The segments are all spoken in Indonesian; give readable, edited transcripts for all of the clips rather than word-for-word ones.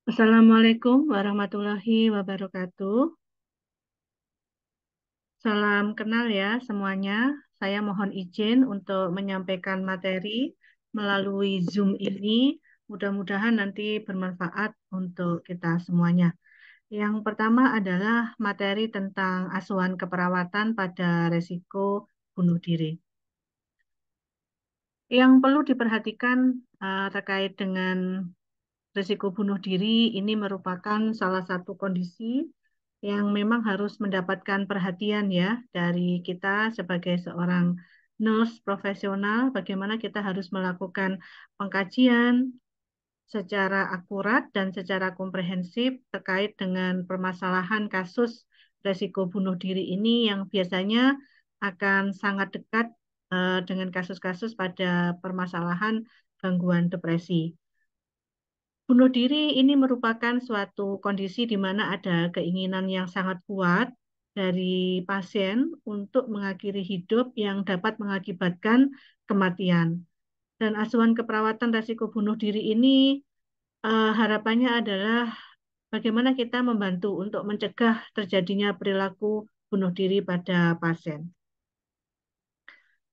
Assalamualaikum warahmatullahi wabarakatuh. Salam kenal ya semuanya. Saya mohon izin untuk menyampaikan materi melalui Zoom ini. Mudah-mudahan nanti bermanfaat untuk kita semuanya. Yang pertama adalah materi tentang asuhan keperawatan pada resiko bunuh diri. Yang perlu diperhatikan terkait dengan risiko bunuh diri ini merupakan salah satu kondisi yang memang harus mendapatkan perhatian ya dari kita sebagai seorang nurse profesional, bagaimana kita harus melakukan pengkajian secara akurat dan secara komprehensif terkait dengan permasalahan kasus risiko bunuh diri ini yang biasanya akan sangat dekat dengan kasus-kasus pada permasalahan gangguan depresi. Bunuh diri ini merupakan suatu kondisi di mana ada keinginan yang sangat kuat dari pasien untuk mengakhiri hidup yang dapat mengakibatkan kematian. Dan asuhan keperawatan risiko bunuh diri ini harapannya adalah bagaimana kita membantu untuk mencegah terjadinya perilaku bunuh diri pada pasien.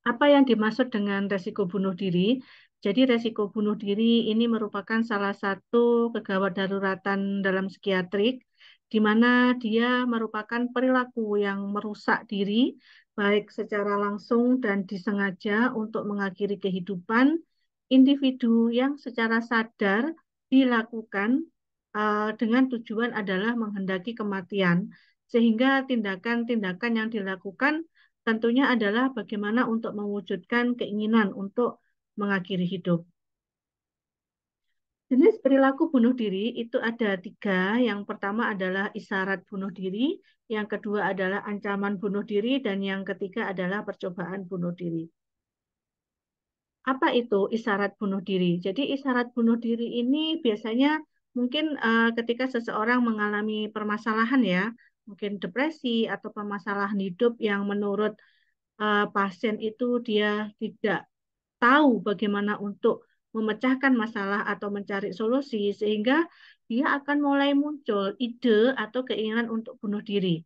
Apa yang dimaksud dengan resiko bunuh diri? Jadi resiko bunuh diri ini merupakan salah satu kegawat daruratan dalam psikiatrik, di mana dia merupakan perilaku yang merusak diri, baik secara langsung dan disengaja untuk mengakhiri kehidupan individu yang secara sadar dilakukan dengan tujuan adalah menghendaki kematian, sehingga tindakan-tindakan yang dilakukan tentunya adalah bagaimana untuk mewujudkan keinginan untuk mengakhiri hidup. Jenis perilaku bunuh diri itu ada tiga. Yang pertama adalah isyarat bunuh diri, yang kedua adalah ancaman bunuh diri, dan yang ketiga adalah percobaan bunuh diri. Apa itu isyarat bunuh diri? Jadi isyarat bunuh diri ini biasanya mungkin ketika seseorang mengalami permasalahan ya, mungkin depresi atau permasalahan hidup yang menurut pasien itu dia tidak tahu bagaimana untuk memecahkan masalah atau mencari solusi, sehingga dia akan mulai muncul ide atau keinginan untuk bunuh diri.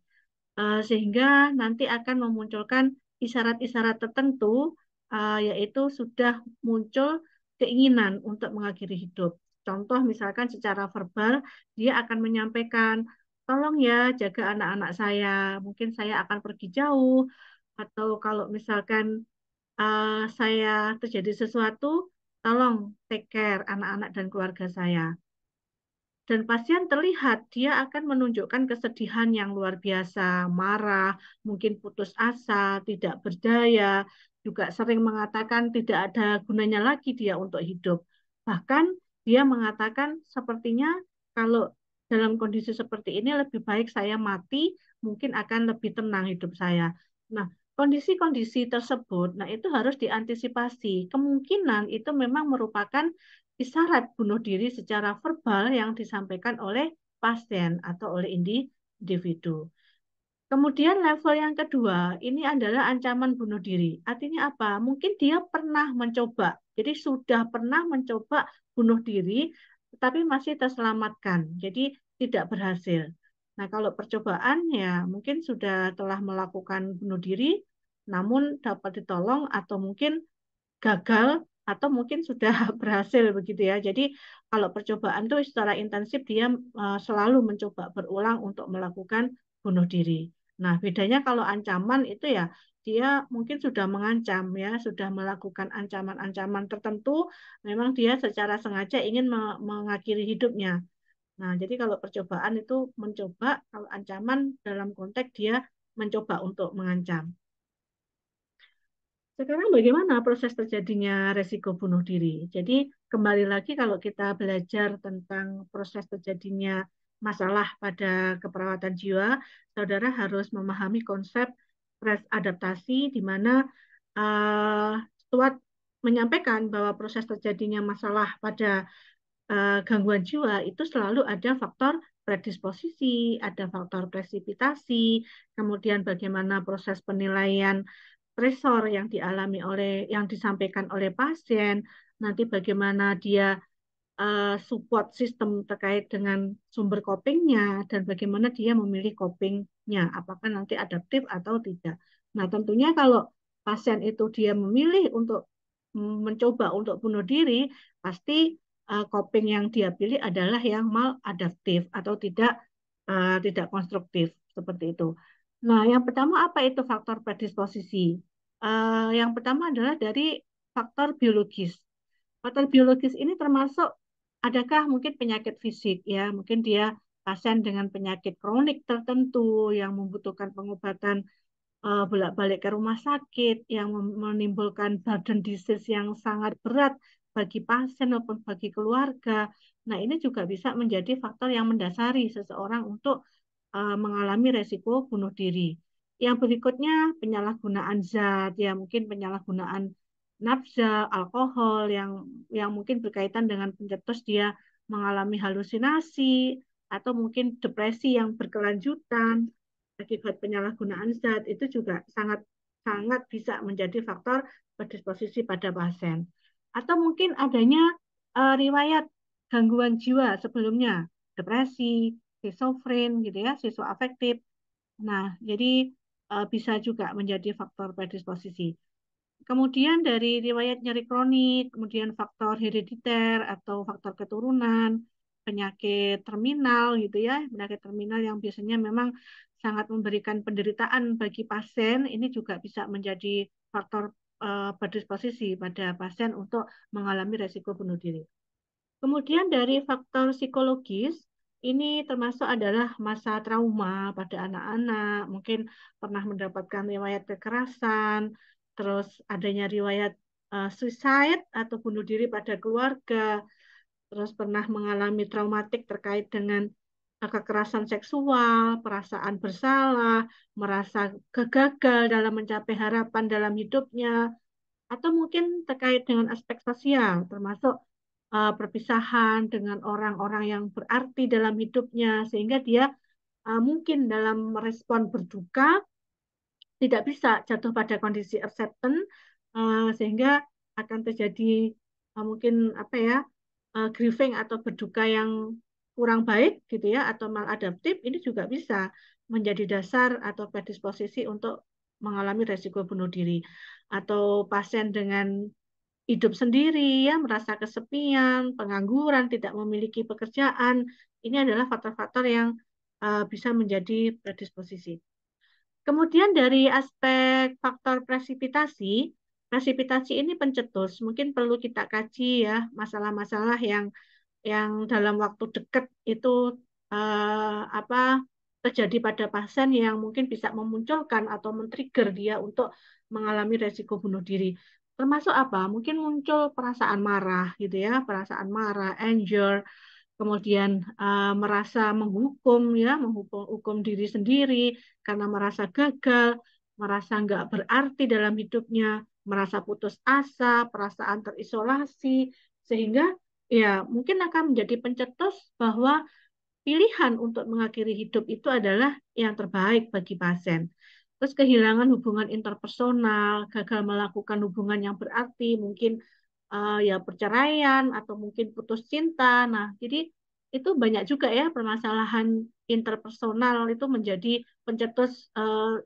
Sehingga nanti akan memunculkan isyarat-isyarat tertentu, yaitu sudah muncul keinginan untuk mengakhiri hidup. Contoh misalkan secara verbal, dia akan menyampaikan, tolong ya jaga anak-anak saya, mungkin saya akan pergi jauh, atau kalau misalkan saya terjadi sesuatu, tolong take care anak-anak dan keluarga saya. Dan pasien terlihat dia akan menunjukkan kesedihan yang luar biasa, marah, mungkin putus asa, tidak berdaya, juga sering mengatakan tidak ada gunanya lagi dia untuk hidup. Bahkan dia mengatakan sepertinya kalau dalam kondisi seperti ini lebih baik saya mati, mungkin akan lebih tenang hidup saya. Nah, kondisi-kondisi tersebut, nah itu harus diantisipasi. Kemungkinan itu memang merupakan isyarat bunuh diri secara verbal yang disampaikan oleh pasien atau oleh individu. Kemudian level yang kedua, ini adalah ancaman bunuh diri. Artinya apa? Mungkin dia pernah mencoba, jadi sudah pernah mencoba bunuh diri, tetapi masih terselamatkan, jadi tidak berhasil. Nah, kalau percobaan ya mungkin sudah telah melakukan bunuh diri, namun dapat ditolong atau mungkin gagal atau mungkin sudah berhasil begitu ya. Jadi kalau percobaan itu secara intensif dia selalu mencoba berulang untuk melakukan bunuh diri. Nah, bedanya kalau ancaman itu ya dia mungkin sudah mengancam ya, sudah melakukan ancaman-ancaman tertentu, memang dia secara sengaja ingin mengakhiri hidupnya. Nah, jadi kalau percobaan itu mencoba, kalau ancaman dalam konteks dia mencoba untuk mengancam. Sekarang bagaimana proses terjadinya resiko bunuh diri? Jadi kembali lagi kalau kita belajar tentang proses terjadinya masalah pada keperawatan jiwa, saudara harus memahami konsep stres adaptasi di mana Stuart menyampaikan bahwa proses terjadinya masalah pada gangguan jiwa itu selalu ada faktor predisposisi, ada faktor presipitasi, kemudian bagaimana proses penilaian stresor yang dialami oleh yang disampaikan oleh pasien, nanti bagaimana dia support system terkait dengan sumber copingnya dan bagaimana dia memilih copingnya, apakah nanti adaptif atau tidak. Nah, tentunya kalau pasien itu dia memilih untuk mencoba untuk bunuh diri, pasti coping yang dia pilih adalah yang maladaptif atau tidak konstruktif seperti itu. Nah, yang pertama apa itu faktor predisposisi? Yang pertama adalah dari faktor biologis. Faktor biologis ini termasuk adakah mungkin penyakit fisik ya, mungkin dia pasien dengan penyakit kronik tertentu yang membutuhkan pengobatan bolak-balik ke rumah sakit yang menimbulkan burden disease yang sangat berat bagi pasien maupun bagi keluarga. Nah, ini juga bisa menjadi faktor yang mendasari seseorang untuk mengalami resiko bunuh diri. Yang berikutnya penyalahgunaan zat, ya mungkin penyalahgunaan nafza, alkohol yang mungkin berkaitan dengan pencetus dia mengalami halusinasi atau mungkin depresi yang berkelanjutan akibat penyalahgunaan zat itu juga sangat sangat bisa menjadi faktor predisposisi pada pasien. Atau mungkin adanya riwayat gangguan jiwa sebelumnya, depresi, skizofren gitu ya, skizoafektif. Nah, jadi bisa juga menjadi faktor predisposisi. Kemudian dari riwayat nyeri kronik, kemudian faktor herediter atau faktor keturunan, penyakit terminal gitu ya, penyakit terminal yang biasanya memang sangat memberikan penderitaan bagi pasien, ini juga bisa menjadi faktor predisposisi pada pasien untuk mengalami resiko bunuh diri. Kemudian dari faktor psikologis, ini termasuk adalah masa trauma pada anak-anak, mungkin pernah mendapatkan riwayat kekerasan, terus adanya riwayat suicide atau bunuh diri pada keluarga, terus pernah mengalami traumatik terkait dengan kekerasan seksual, perasaan bersalah, merasa gagal dalam mencapai harapan dalam hidupnya, atau mungkin terkait dengan aspek sosial, termasuk perpisahan dengan orang-orang yang berarti dalam hidupnya, sehingga dia mungkin dalam merespon berduka tidak bisa jatuh pada kondisi acceptance, sehingga akan terjadi mungkin apa ya grieving atau berduka yang kurang baik gitu ya atau maladaptif ini juga bisa menjadi dasar atau predisposisi untuk mengalami resiko bunuh diri atau pasien dengan hidup sendiri ya merasa kesepian, pengangguran, tidak memiliki pekerjaan. Ini adalah faktor-faktor yang bisa menjadi predisposisi. Kemudian dari aspek faktor presipitasi, presipitasi ini pencetus. Mungkin perlu kita kaji ya masalah-masalah yang dalam waktu dekat itu apa terjadi pada pasien yang mungkin bisa memunculkan atau men-trigger dia untuk mengalami resiko bunuh diri. Termasuk apa? Mungkin muncul perasaan marah gitu ya, perasaan marah, anger, kemudian merasa menghukum ya, menghukum diri sendiri karena merasa gagal, merasa nggak berarti dalam hidupnya, merasa putus asa, perasaan terisolasi, sehingga ya mungkin akan menjadi pencetus bahwa pilihan untuk mengakhiri hidup itu adalah yang terbaik bagi pasien. Terus kehilangan hubungan interpersonal, gagal melakukan hubungan yang berarti, mungkin ya perceraian atau mungkin putus cinta. Nah, jadi itu banyak juga ya permasalahan interpersonal itu menjadi pencetus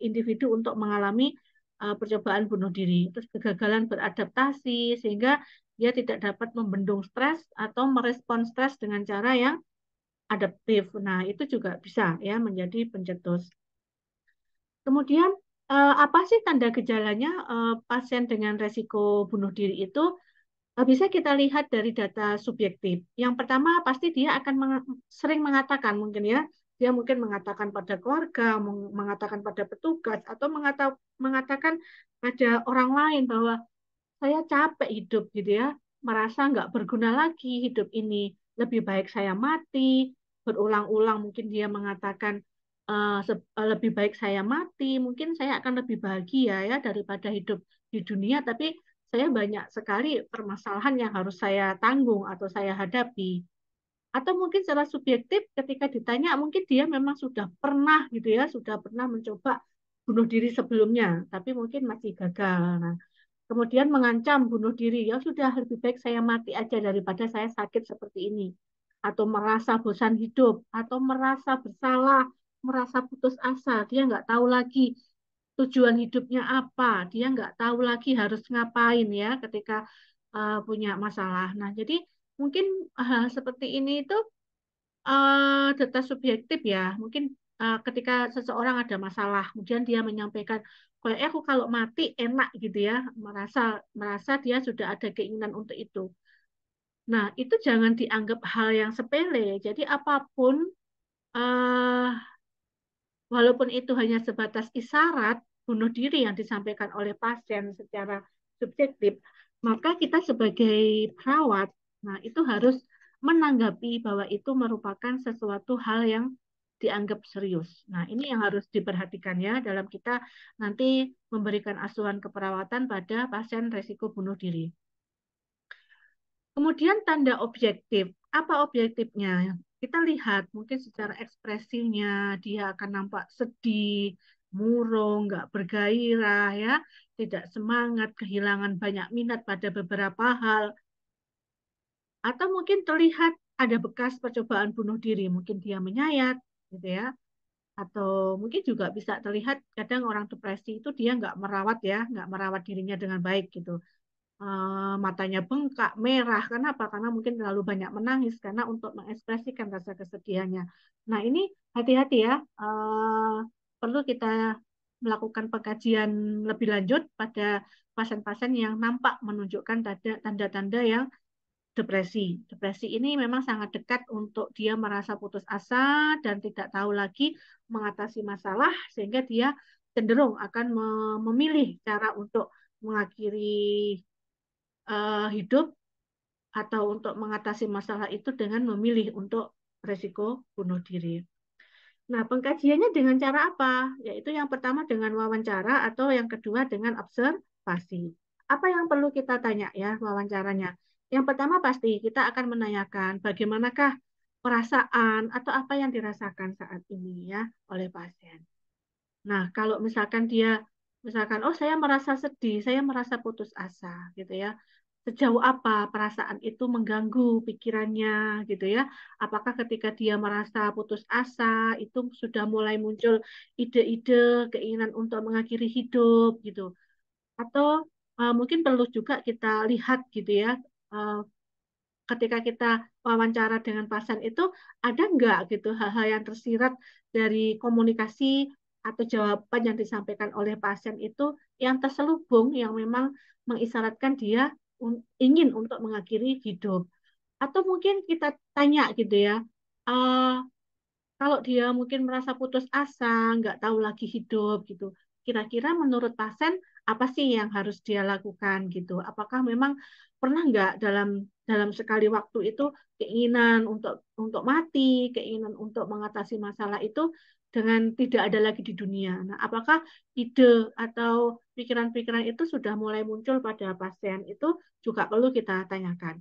individu untuk mengalami percobaan bunuh diri. Terus kegagalan beradaptasi sehingga dia tidak dapat membendung stres atau merespon stres dengan cara yang adaptif. Nah, itu juga bisa ya menjadi pencetus. Kemudian apa sih tanda gejalanya pasien dengan resiko bunuh diri itu? Bisa kita lihat dari data subjektif. Yang pertama pasti dia akan sering mengatakan mungkin ya, dia mungkin mengatakan pada keluarga, mengatakan pada petugas, atau mengatakan pada orang lain bahwa saya capek hidup gitu ya, merasa nggak berguna lagi hidup ini, lebih baik saya mati. Berulang-ulang mungkin dia mengatakan lebih baik saya mati, mungkin saya akan lebih bahagia ya daripada hidup di dunia, tapi saya banyak sekali permasalahan yang harus saya tanggung atau saya hadapi. Atau mungkin secara subjektif ketika ditanya mungkin dia memang sudah pernah gitu ya, sudah pernah mencoba bunuh diri sebelumnya, tapi mungkin masih gagal. Nah, kemudian mengancam bunuh diri, ya sudah lebih baik saya mati aja daripada saya sakit seperti ini, atau merasa bosan hidup, atau merasa bersalah, merasa putus asa, dia nggak tahu lagi tujuan hidupnya apa, dia nggak tahu lagi harus ngapain ya ketika punya masalah. Nah, jadi mungkin hal seperti ini itu data subjektif ya. Mungkin ketika seseorang ada masalah, kemudian dia menyampaikan, kayak aku kalau mati enak gitu ya, merasa merasa dia sudah ada keinginan untuk itu. Nah, itu jangan dianggap hal yang sepele. Jadi apapun, eh, walaupun itu hanya sebatas isyarat bunuh diri yang disampaikan oleh pasien secara subjektif, maka kita sebagai perawat, nah itu harus menanggapi bahwa itu merupakan sesuatu hal yang dianggap serius. Nah, ini yang harus diperhatikan ya dalam kita nanti memberikan asuhan keperawatan pada pasien resiko bunuh diri. Kemudian tanda objektif. Apa objektifnya? Kita lihat mungkin secara ekspresinya dia akan nampak sedih, murung, nggak bergairah ya, tidak semangat, kehilangan banyak minat pada beberapa hal, atau mungkin terlihat ada bekas percobaan bunuh diri, mungkin dia menyayat, gitu ya, atau mungkin juga bisa terlihat kadang orang depresi itu dia nggak merawat ya, nggak merawat dirinya dengan baik gitu, matanya bengkak, merah. Karena apa? Karena mungkin terlalu banyak menangis karena untuk mengekspresikan rasa kesedihannya. Nah, ini hati-hati ya. Perlu kita melakukan pengkajian lebih lanjut pada pasien-pasien yang nampak menunjukkan tanda-tanda yang depresi. Depresi ini memang sangat dekat untuk dia merasa putus asa dan tidak tahu lagi mengatasi masalah sehingga dia cenderung akan memilih cara untuk mengakhiri hidup atau untuk mengatasi masalah itu dengan memilih untuk resiko bunuh diri. Nah, pengkajiannya dengan cara apa? Yaitu yang pertama dengan wawancara atau yang kedua dengan observasi. Apa yang perlu kita tanya ya wawancaranya? Yang pertama pasti kita akan menanyakan bagaimanakah perasaan atau apa yang dirasakan saat ini ya oleh pasien. Nah, kalau misalkan dia misalkan oh saya merasa sedih, saya merasa putus asa gitu ya. Sejauh apa perasaan itu mengganggu pikirannya gitu ya. Apakah ketika dia merasa putus asa itu sudah mulai muncul ide-ide keinginan untuk mengakhiri hidup gitu. Atau mungkin perlu juga kita lihat gitu ya uh, ketika kita wawancara dengan pasien itu ada nggak gitu hal-hal yang tersirat dari komunikasi atau jawaban yang disampaikan oleh pasien itu yang terselubung yang memang mengisyaratkan dia ingin untuk mengakhiri hidup atau mungkin kita tanya gitu ya uh, kalau dia mungkin merasa putus asa, nggak tahu lagi hidup gitu. Kira-kira menurut pasien apa sih yang harus dia lakukan gitu? Apakah memang pernah nggak dalam dalam sekali waktu itu keinginan untuk mati, keinginan untuk mengatasi masalah itu dengan tidak ada lagi di dunia. Nah, apakah ide atau pikiran-pikiran itu sudah mulai muncul pada pasien itu juga perlu kita tanyakan.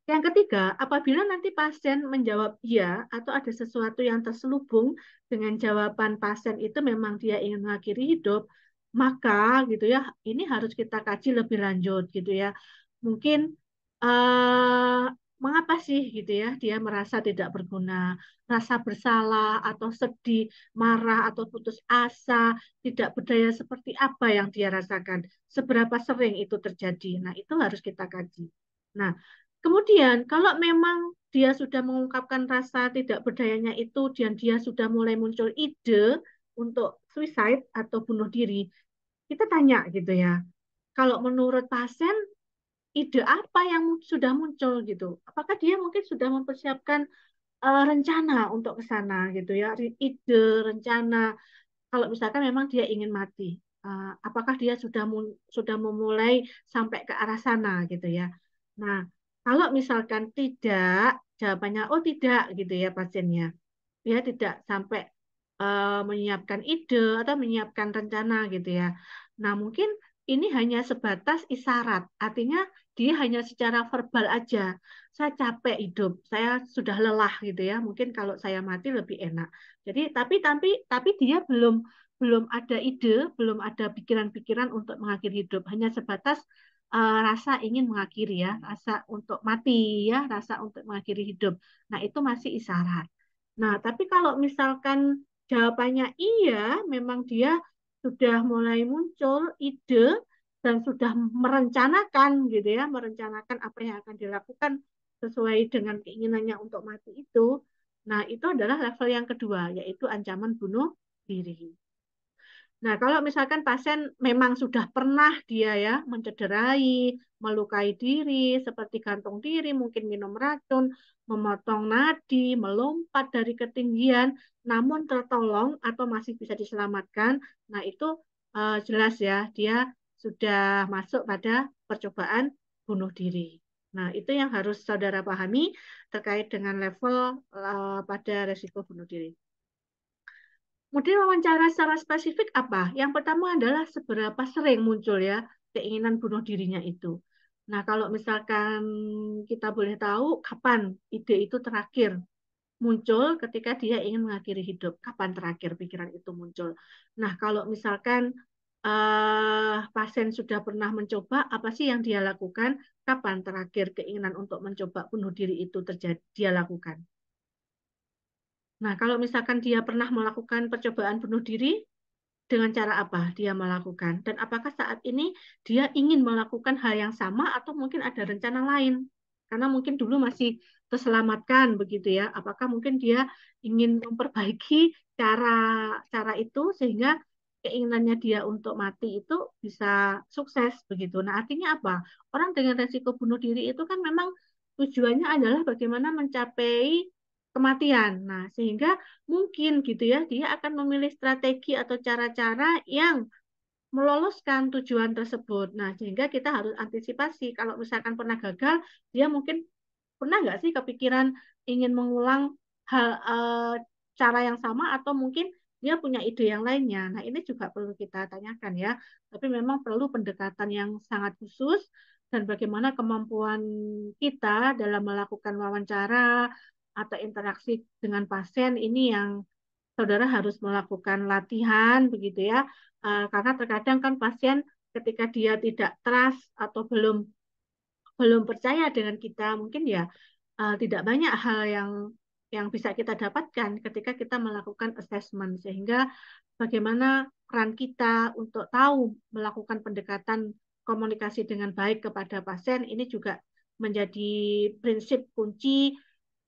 Yang ketiga, apabila nanti pasien menjawab iya atau ada sesuatu yang terselubung dengan jawaban pasien itu memang dia ingin mengakhiri hidup, maka gitu ya, ini harus kita kaji lebih lanjut gitu ya. Mungkin eh, mengapa sih gitu ya dia merasa tidak berguna, rasa bersalah atau sedih, marah atau putus asa, tidak berdaya seperti apa yang dia rasakan, seberapa sering itu terjadi. Nah, itu harus kita kaji. Nah, kemudian, kalau memang dia sudah mengungkapkan rasa tidak berdayanya itu dan dia sudah mulai muncul ide untuk suicide atau bunuh diri, kita tanya gitu ya. Kalau menurut pasien, ide apa yang sudah muncul gitu? Apakah dia mungkin sudah mempersiapkan rencana untuk ke sana gitu ya? Ide, rencana kalau misalkan memang dia ingin mati, apakah dia sudah memulai sampai ke arah sana gitu ya. Nah, kalau misalkan tidak, jawabannya oh tidak gitu ya pasiennya. Dia tidak sampai menyiapkan ide atau menyiapkan rencana gitu ya. Nah, mungkin ini hanya sebatas isyarat, artinya dia hanya secara verbal aja. Saya capek hidup, saya sudah lelah gitu ya. Mungkin kalau saya mati lebih enak. Jadi tapi dia belum belum ada ide, belum ada pikiran-pikiran untuk mengakhiri hidup, hanya sebatas rasa ingin mengakhiri ya, rasa untuk mati ya, rasa untuk mengakhiri hidup. Nah, itu masih isyarat. Nah, tapi kalau misalkan jawabannya iya, memang dia sudah mulai muncul ide dan sudah merencanakan gitu ya, merencanakan apa yang akan dilakukan sesuai dengan keinginannya untuk mati itu. Nah, itu adalah level yang kedua, yaitu ancaman bunuh diri. Nah, kalau misalkan pasien memang sudah pernah dia ya mencederai, melukai diri, seperti gantung diri, mungkin minum racun, memotong nadi, melompat dari ketinggian, namun tertolong atau masih bisa diselamatkan, nah itu jelas ya dia sudah masuk pada percobaan bunuh diri. Nah, itu yang harus saudara pahami terkait dengan level pada resiko bunuh diri. Kemudian wawancara secara spesifik apa? Yang pertama adalah seberapa sering muncul ya keinginan bunuh dirinya itu. Nah, kalau misalkan kita boleh tahu kapan ide itu terakhir muncul ketika dia ingin mengakhiri hidup. Kapan terakhir pikiran itu muncul? Nah, kalau misalkan pasien sudah pernah mencoba, apa sih yang dia lakukan? Kapan terakhir keinginan untuk mencoba bunuh diri itu terjadi dia lakukan? Nah, kalau misalkan dia pernah melakukan percobaan bunuh diri, dengan cara apa dia melakukan? Dan apakah saat ini dia ingin melakukan hal yang sama atau mungkin ada rencana lain? Karena mungkin dulu masih terselamatkan begitu ya. Apakah mungkin dia ingin memperbaiki cara cara itu sehingga keinginannya dia untuk mati itu bisa sukses begitu. Nah, artinya apa? Orang dengan resiko bunuh diri itu kan memang tujuannya adalah bagaimana mencapai kematian. Nah, sehingga mungkin gitu ya, dia akan memilih strategi atau cara-cara yang meloloskan tujuan tersebut. Nah, sehingga kita harus antisipasi. Kalau misalkan pernah gagal, dia mungkin pernah nggak sih kepikiran ingin mengulang hal cara yang sama atau mungkin dia punya ide yang lainnya. Nah, ini juga perlu kita tanyakan ya. Tapi memang perlu pendekatan yang sangat khusus dan bagaimana kemampuan kita dalam melakukan wawancara atau interaksi dengan pasien ini yang saudara harus melakukan latihan begitu ya. Karena terkadang kan pasien ketika dia tidak trust atau belum belum percaya dengan kita, mungkin ya tidak banyak hal yang bisa kita dapatkan ketika kita melakukan assessment. Sehingga bagaimana peran kita untuk tahu melakukan pendekatan komunikasi dengan baik kepada pasien ini juga menjadi prinsip kunci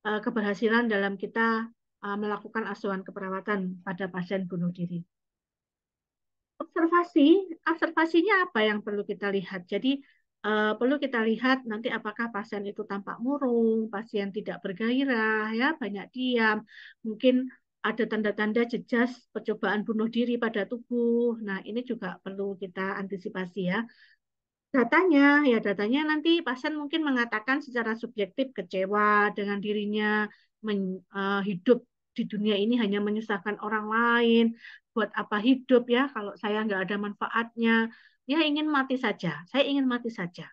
keberhasilan dalam kita melakukan asuhan keperawatan pada pasien bunuh diri. Observasi, observasinya apa yang perlu kita lihat? Jadi perlu kita lihat nanti apakah pasien itu tampak murung, pasien tidak bergairah, ya banyak diam, mungkin ada tanda-tanda jejas percobaan bunuh diri pada tubuh. Nah, ini juga perlu kita antisipasi ya. Datanya nanti pasien mungkin mengatakan secara subjektif kecewa dengan dirinya, hidup di dunia ini hanya menyusahkan orang lain, buat apa hidup ya kalau saya nggak ada manfaatnya, ya ingin mati saja, saya ingin mati saja.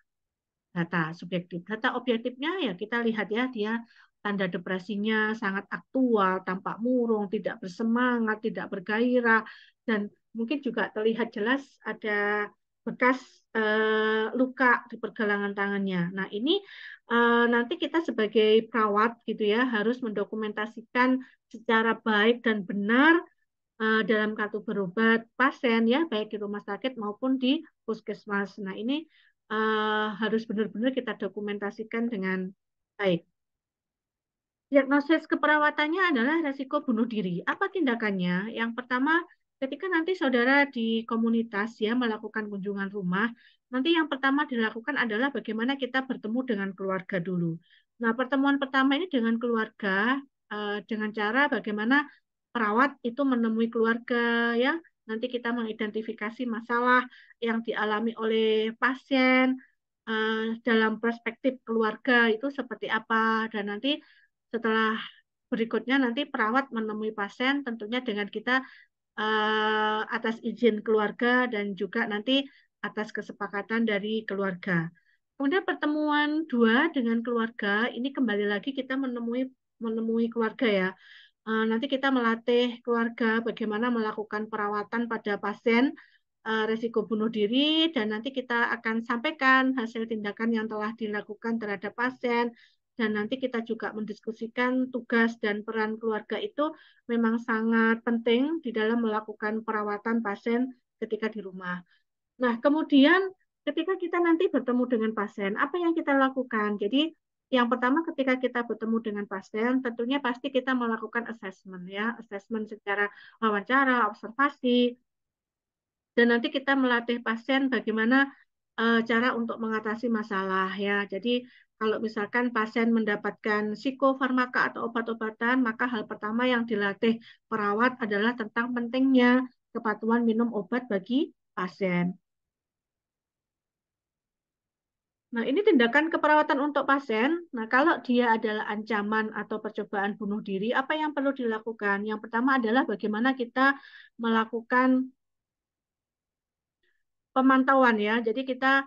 Data subjektif, data objektifnya ya kita lihat ya dia tanda depresinya sangat aktual, tampak murung, tidak bersemangat, tidak bergairah, dan mungkin juga terlihat jelas ada bekas luka di pergelangan tangannya. Nah, ini nanti kita sebagai perawat gitu ya harus mendokumentasikan secara baik dan benar dalam kartu berobat pasien ya baik di rumah sakit maupun di puskesmas. Nah, ini harus benar-benar kita dokumentasikan dengan baik. Diagnosis keperawatannya adalah resiko bunuh diri. Apa tindakannya? Yang pertama, ketika nanti saudara di komunitas ya melakukan kunjungan rumah, nanti yang pertama dilakukan adalah bagaimana kita bertemu dengan keluarga dulu. Nah, pertemuan pertama ini dengan keluarga dengan cara bagaimana perawat itu menemui keluarga ya. Nanti kita mengidentifikasi masalah yang dialami oleh pasien dalam perspektif keluarga itu seperti apa dan nanti setelah berikutnya nanti perawat menemui pasien tentunya dengan kita atas izin keluarga dan juga nanti atas kesepakatan dari keluarga. Kemudian pertemuan dua dengan keluarga ini kembali lagi kita menemui menemui keluarga ya. Nanti kita melatih keluarga bagaimana melakukan perawatan pada pasien resiko bunuh diri, dan nanti kita akan sampaikan hasil tindakan yang telah dilakukan terhadap pasien, dan nanti kita juga mendiskusikan tugas dan peran keluarga itu memang sangat penting di dalam melakukan perawatan pasien ketika di rumah. Nah, kemudian ketika kita nanti bertemu dengan pasien, apa yang kita lakukan? Jadi, yang pertama ketika kita bertemu dengan pasien, tentunya pasti kita melakukan assessment ya, assessment secara wawancara, observasi, dan nanti kita melatih pasien bagaimana cara untuk mengatasi masalah ya. Jadi, kalau misalkan pasien mendapatkan psikofarmaka atau obat-obatan, maka hal pertama yang dilatih perawat adalah tentang pentingnya kepatuhan minum obat bagi pasien. Nah, ini tindakan keperawatan untuk pasien. Nah, kalau dia adalah ancaman atau percobaan bunuh diri, apa yang perlu dilakukan? Yang pertama adalah bagaimana kita melakukan pemantauan ya. Jadi kita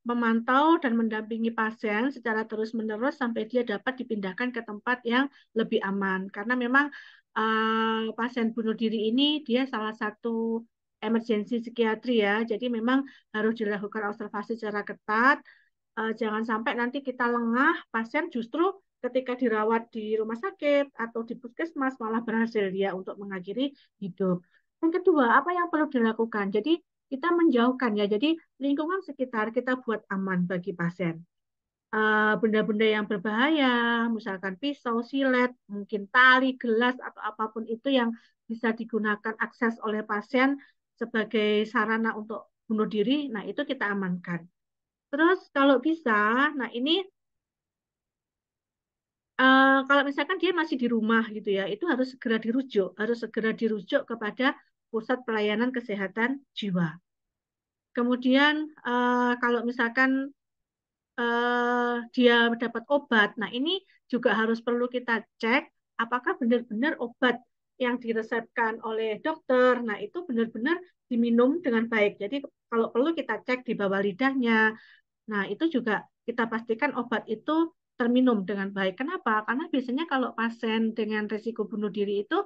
memantau dan mendampingi pasien secara terus-menerus sampai dia dapat dipindahkan ke tempat yang lebih aman. Karena memang pasien bunuh diri ini dia salah satu emergensi psikiatri ya. Jadi memang harus dilakukan observasi secara ketat. Jangan sampai nanti kita lengah, pasien justru ketika dirawat di rumah sakit atau di puskesmas malah berhasil dia untuk mengakhiri hidup. Yang kedua, apa yang perlu dilakukan? Jadi kita menjauhkan ya, jadi lingkungan sekitar kita buat aman bagi pasien. Benda-benda yang berbahaya, misalkan pisau, silet, mungkin tali, gelas, atau apapun itu yang bisa digunakan akses oleh pasien sebagai sarana untuk bunuh diri, nah itu kita amankan. Terus kalau bisa, nah ini kalau misalkan dia masih di rumah gitu ya, itu harus segera dirujuk kepada pusat pelayanan kesehatan jiwa. Kemudian kalau misalkan dia dapat obat, nah ini juga harus perlu kita cek apakah benar-benar obat yang diresepkan oleh dokter, nah itu benar-benar diminum dengan baik. Jadi kalau perlu kita cek di bawah lidahnya. Nah, itu juga kita pastikan obat itu terminum dengan baik. Kenapa? Karena biasanya kalau pasien dengan risiko bunuh diri itu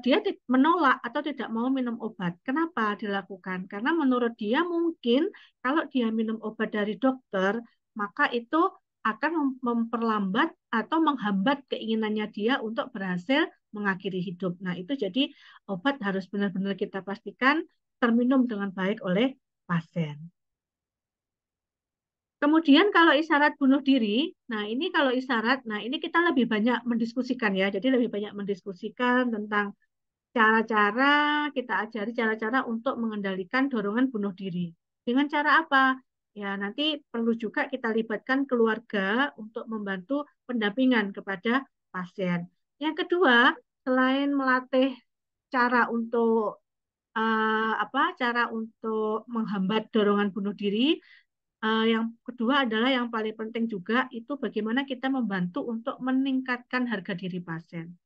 dia menolak atau tidak mau minum obat. Kenapa dilakukan? Karena menurut dia mungkin kalau dia minum obat dari dokter, maka itu akan memperlambat atau menghambat keinginannya dia untuk berhasil mengakhiri hidup. Nah, itu jadi obat harus benar-benar kita pastikan terminum dengan baik oleh pasien. Kemudian kalau isyarat bunuh diri, nah ini kalau isyarat, nah ini kita lebih banyak mendiskusikan ya. Jadi lebih banyak mendiskusikan tentang cara-cara, kita ajari cara-cara untuk mengendalikan dorongan bunuh diri. Dengan cara apa? Ya nanti perlu juga kita libatkan keluarga untuk membantu pendampingan kepada pasien. Yang kedua, selain melatih cara untuk cara untuk menghambat dorongan bunuh diri, yang kedua adalah yang paling penting juga itu bagaimana kita membantu untuk meningkatkan harga diri pasien.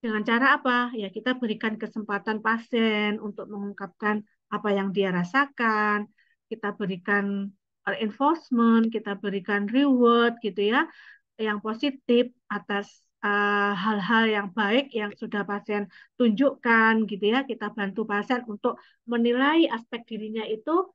Dengan cara apa? Ya kita berikan kesempatan pasien untuk mengungkapkan apa yang dia rasakan, kita berikan reinforcement, kita berikan reward gitu ya, yang positif atas hal-hal yang baik yang sudah pasien tunjukkan gitu ya. Kita bantu pasien untuk menilai aspek dirinya itu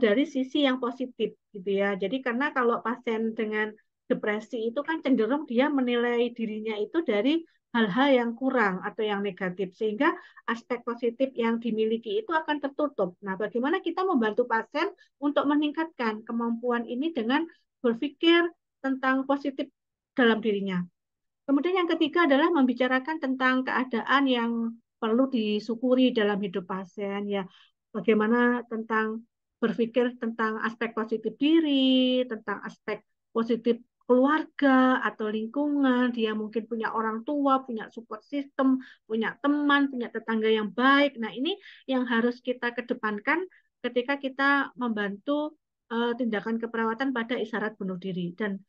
dari sisi yang positif gitu ya. Jadi karena kalau pasien dengan depresi itu kan cenderung dia menilai dirinya itu dari hal-hal yang kurang atau yang negatif sehingga aspek positif yang dimiliki itu akan tertutup. Nah, bagaimana kita membantu pasien untuk meningkatkan kemampuan ini dengan berpikir tentang positif dalam dirinya. Kemudian yang ketiga adalah membicarakan tentang keadaan yang perlu disyukuri dalam hidup pasien ya. Bagaimana tentang berpikir tentang aspek positif diri, tentang aspek positif keluarga atau lingkungan. Dia mungkin punya orang tua, punya support system, punya teman, punya tetangga yang baik. Nah, ini yang harus kita kedepankan ketika kita membantu tindakan keperawatan pada isyarat bunuh diri. Dan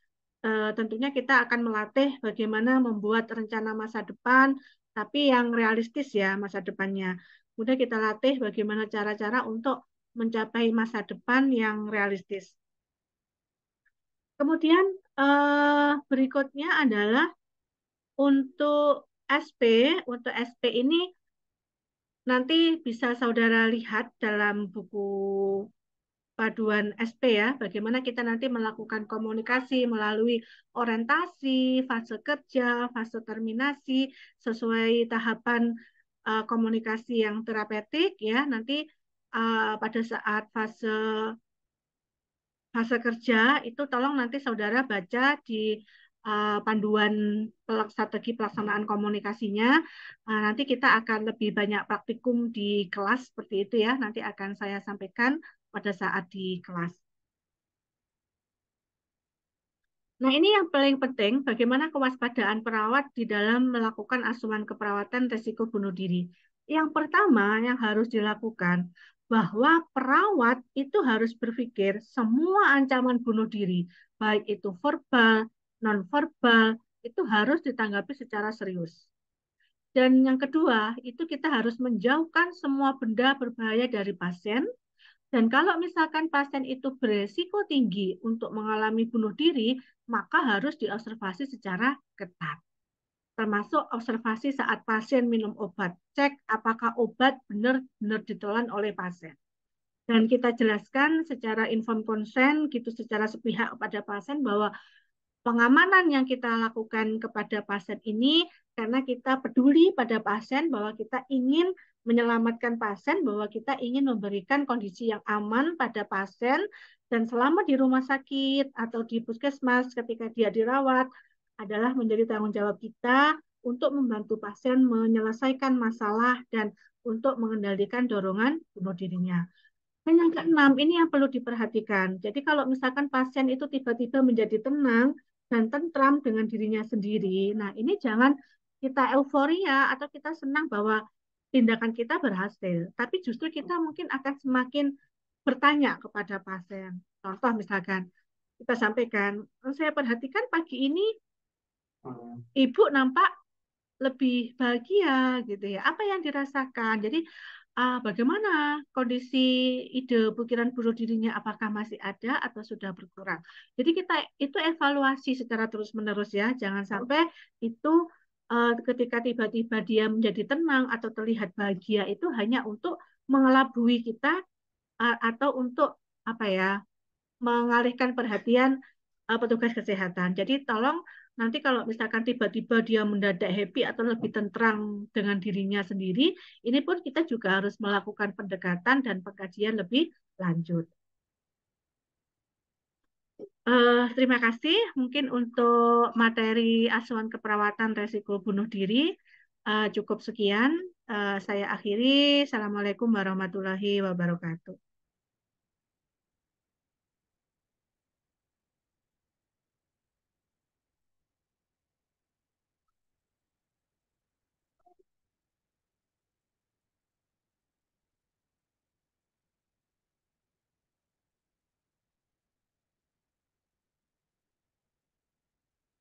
tentunya kita akan melatih bagaimana membuat rencana masa depan, tapi yang realistis ya masa depannya. Kemudian kita latih bagaimana cara-cara untuk mencapai masa depan yang realistis. Kemudian berikutnya adalah Untuk SP, untuk SP ini nanti bisa saudara lihat dalam buku paduan SP ya, bagaimana kita nanti melakukan komunikasi melalui orientasi, fase kerja, fase terminasi, sesuai tahapan komunikasi yang terapeutik ya. Nanti pada saat fase fase kerja itu tolong nanti saudara baca di panduan strategi pelaksanaan komunikasinya. Nanti kita akan lebih banyak praktikum di kelas seperti itu ya. Nanti akan saya sampaikan pada saat di kelas. Nah, ini yang paling penting, bagaimana kewaspadaan perawat di dalam melakukan asuhan keperawatan risiko bunuh diri. Yang pertama yang harus dilakukan, bahwa perawat itu harus berpikir semua ancaman bunuh diri, baik itu verbal, non-verbal, itu harus ditanggapi secara serius. Dan yang kedua, itu kita harus menjauhkan semua benda berbahaya dari pasien, dan kalau misalkan pasien itu beresiko tinggi untuk mengalami bunuh diri, maka harus diobservasi secara ketat. Termasuk observasi saat pasien minum obat. Cek apakah obat benar-benar ditelan oleh pasien. Dan kita jelaskan secara informed consent, gitu secara sepihak kepada pasien bahwa pengamanan yang kita lakukan kepada pasien ini karena kita peduli pada pasien, bahwa kita ingin menyelamatkan pasien, bahwa kita ingin memberikan kondisi yang aman pada pasien, dan selama di rumah sakit atau di puskesmas ketika dia dirawat adalah menjadi tanggung jawab kita untuk membantu pasien menyelesaikan masalah dan untuk mengendalikan dorongan bunuh dirinya. Dan yang keenam, ini yang perlu diperhatikan. Jadi kalau misalkan pasien itu tiba-tiba menjadi tenang dan tentram dengan dirinya sendiri, nah ini jangan kita euforia atau kita senang bahwa tindakan kita berhasil. Tapi justru kita mungkin akan semakin bertanya kepada pasien. Contoh misalkan, kita sampaikan, saya perhatikan pagi ini ibu nampak lebih bahagia gitu ya. Apa yang dirasakan? Jadi bagaimana kondisi ide pikiran bunuh dirinya? Apakah masih ada atau sudah berkurang? Jadi kita itu evaluasi secara terus-menerus ya. Jangan sampai itu ketika tiba-tiba dia menjadi tenang atau terlihat bahagia itu hanya untuk mengelabui kita atau untuk apa ya? Mengalihkan perhatian petugas kesehatan. Jadi tolong nanti kalau misalkan tiba-tiba dia mendadak happy atau lebih tentrang dengan dirinya sendiri, ini pun kita juga harus melakukan pendekatan dan pengkajian lebih lanjut. Terima kasih. Mungkin untuk materi asuhan keperawatan resiko bunuh diri cukup sekian. Saya akhiri. Assalamualaikum warahmatullahi wabarakatuh.